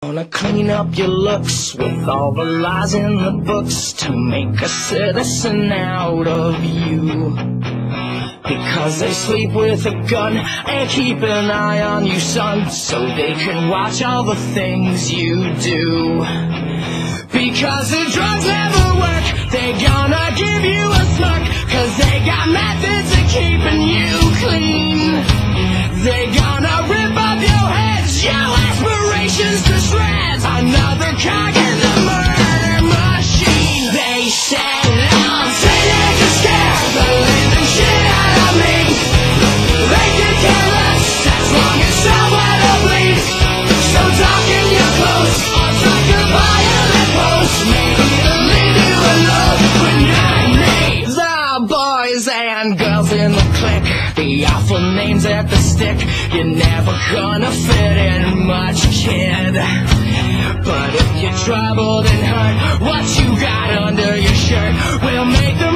Gonna clean up your looks with all the lies in the books to make a citizen out of you. Because they sleep with a gun and keep an eye on you, son, so they can watch all the things you do. Because the drugs never work, they gonna give you a smirk, cause they got methods of keeping you clean. They gonna rip up your heads, your aspirations to shreds, another cog in the murder machine. They said I'm saying to scare the living shit out of me. They can care less as long as someone will bleed. So darken your clothes or take a violent pose, maybe they'll leave you alone when you're me. The boys and girls in the clique, the awful names at the stick, you're never gonna fit in much, kid. But if you're troubled and hurt, what you got under your shirt will make the